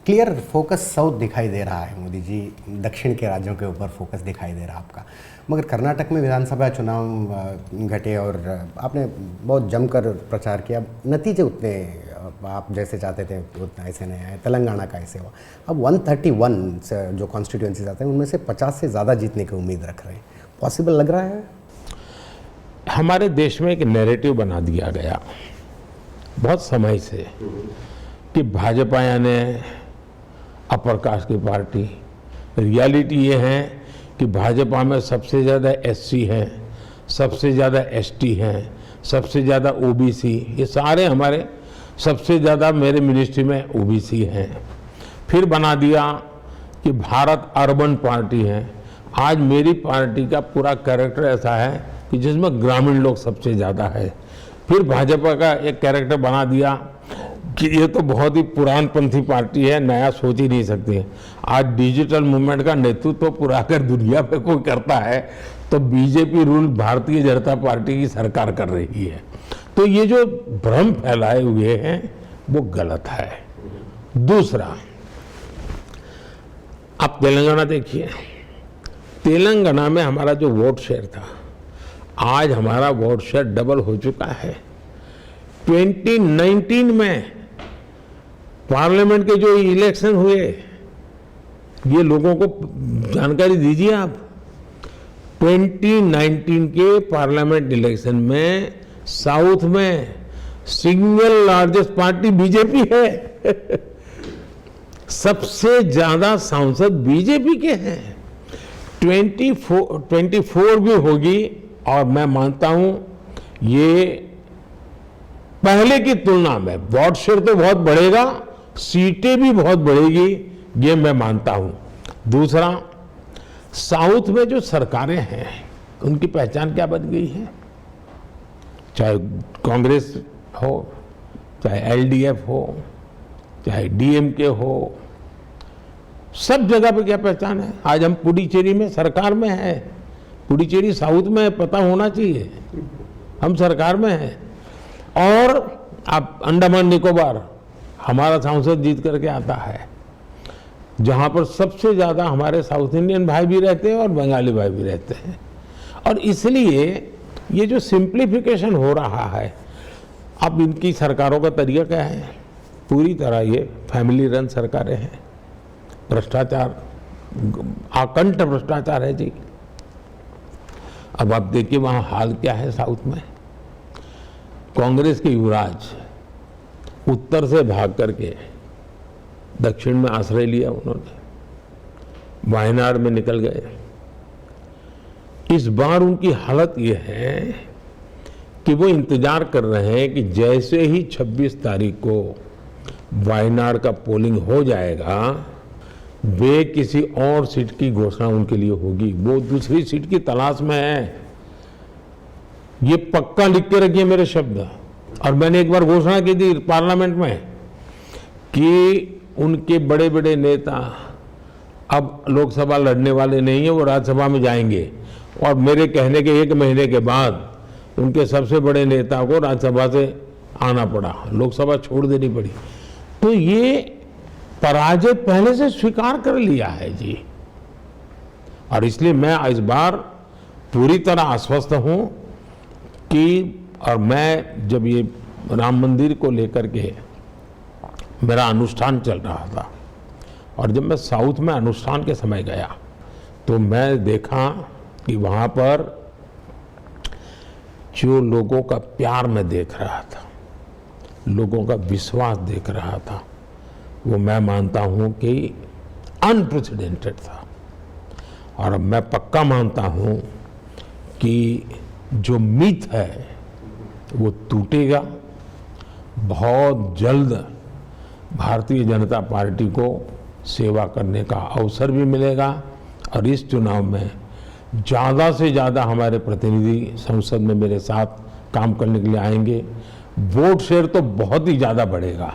Clear focus south दिखाई दे रहा है मोदी जी, दक्षिण के राज्यों के ऊपर फोकस दिखाई दे रहा है आपका। मगर कर्नाटक में विधानसभा चुनाव घटे और आपने बहुत जमकर प्रचार किया, नतीजे उतने आप जैसे चाहते थे उतना ऐसे नहीं आए। तेलंगाना का ऐसे हुआ। अब 131 जो कॉन्स्टिट्यूंसीज आते हैं उनमें से 50 से ज़्यादा जीतने की उम्मीद रख रहे हैं। पॉसिबल लग रहा है? हमारे देश में एक नैरेटिव बना दिया गया बहुत समय से कि भाजपा यानी अपर कास्ट की पार्टी। रियलिटी ये है कि भाजपा में सबसे ज़्यादा एससी हैं, सबसे ज़्यादा एसटी हैं, सबसे ज़्यादा ओबीसी, ये सारे हमारे सबसे ज़्यादा मेरे मिनिस्ट्री में ओबीसी हैं। फिर बना दिया कि भारत अर्बन पार्टी है। आज मेरी पार्टी का पूरा कैरेक्टर ऐसा है कि जिसमें ग्रामीण लोग सबसे ज़्यादा है। फिर भाजपा का एक कैरेक्टर बना दिया कि ये तो बहुत ही पुरानपंथी पार्टी है, नया सोच ही नहीं सकती है। आज डिजिटल मूवमेंट का नेतृत्व पूरा अगर दुनिया पे कोई करता है तो BJP rule Bharatiya Janata party की सरकार कर रही है। तो ये जो भ्रम फैलाए हुए हैं वो गलत है। दूसरा, आप तेलंगाना देखिए, तेलंगाना में हमारा जो वोट शेयर था, आज हमारा वोट शेयर डबल हो चुका है। 2019 में पार्लियामेंट के जो इलेक्शन हुए, ये लोगों को जानकारी दीजिए आप। 2019 के पार्लियामेंट इलेक्शन में साउथ में सिंगल लार्जेस्ट पार्टी बीजेपी है। सबसे ज्यादा सांसद बीजेपी के हैं। 24 भी होगी और मैं मानता हूं ये पहले की तुलना में वोट शेयर तो बहुत बढ़ेगा, सीटें भी बहुत बढ़ेगी, ये मैं मानता हूं। दूसरा, साउथ में जो सरकारें हैं उनकी पहचान क्या बन गई है, चाहे कांग्रेस हो, चाहे एलडीएफ हो, चाहे डीएमके हो, सब जगह पे क्या पहचान है। आज हम पुडुचेरी में सरकार में है। पुडुचेरी साउथ में पता होना चाहिए, हम सरकार में हैं। और आप अंडमान निकोबार, हमारा सांसद जीत करके आता है, जहां पर सबसे ज्यादा हमारे साउथ इंडियन भाई भी रहते हैं और बंगाली भाई भी रहते हैं। और इसलिए ये जो सिंप्लीफिकेशन हो रहा है, अब इनकी सरकारों का तरीका क्या है, पूरी तरह ये फैमिली रन सरकारें हैं। भ्रष्टाचार, आकंठ भ्रष्टाचार है जी। अब आप देखिए वहां हाल क्या है साउथ में। कांग्रेस के युवराज उत्तर से भाग करके दक्षिण में आश्रय लिया, उन्होंने वायनाड में निकल गए। इस बार उनकी हालत यह है कि वो इंतजार कर रहे हैं कि जैसे ही 26 तारीख को वायनाड का पोलिंग हो जाएगा, वे किसी और सीट की घोषणा उनके लिए होगी। वो दूसरी सीट की तलाश में है। ये पक्का लिख के रखिए मेरे शब्द। और मैंने एक बार घोषणा की थी पार्लियामेंट में कि उनके बड़े बड़े नेता अब लोकसभा लड़ने वाले नहीं है, वो राज्यसभा में जाएंगे। और मेरे कहने के 1 महीने के बाद उनके सबसे बड़े नेता को राज्यसभा से आना पड़ा, लोकसभा छोड़ देनी पड़ी। तो ये पराजय पहले से स्वीकार कर लिया है जी। और इसलिए मैं इस बार पूरी तरह आश्वस्त हूं कि, और मैं जब ये राम मंदिर को लेकर के मेरा अनुष्ठान चल रहा था, और जब मैं साउथ में अनुष्ठान के समय गया तो मैं देखा कि वहाँ पर जो लोगों का प्यार मैं देख रहा था, लोगों का विश्वास देख रहा था, वो मैं मानता हूँ कि अनप्रेसिडेंटेड था। और मैं पक्का मानता हूँ कि जो मिथ है वो टूटेगा। बहुत जल्द भारतीय जनता पार्टी को सेवा करने का अवसर भी मिलेगा। और इस चुनाव में ज़्यादा से ज़्यादा हमारे प्रतिनिधि संसद में मेरे साथ काम करने के लिए आएंगे। वोट शेयर तो बहुत ही ज़्यादा बढ़ेगा।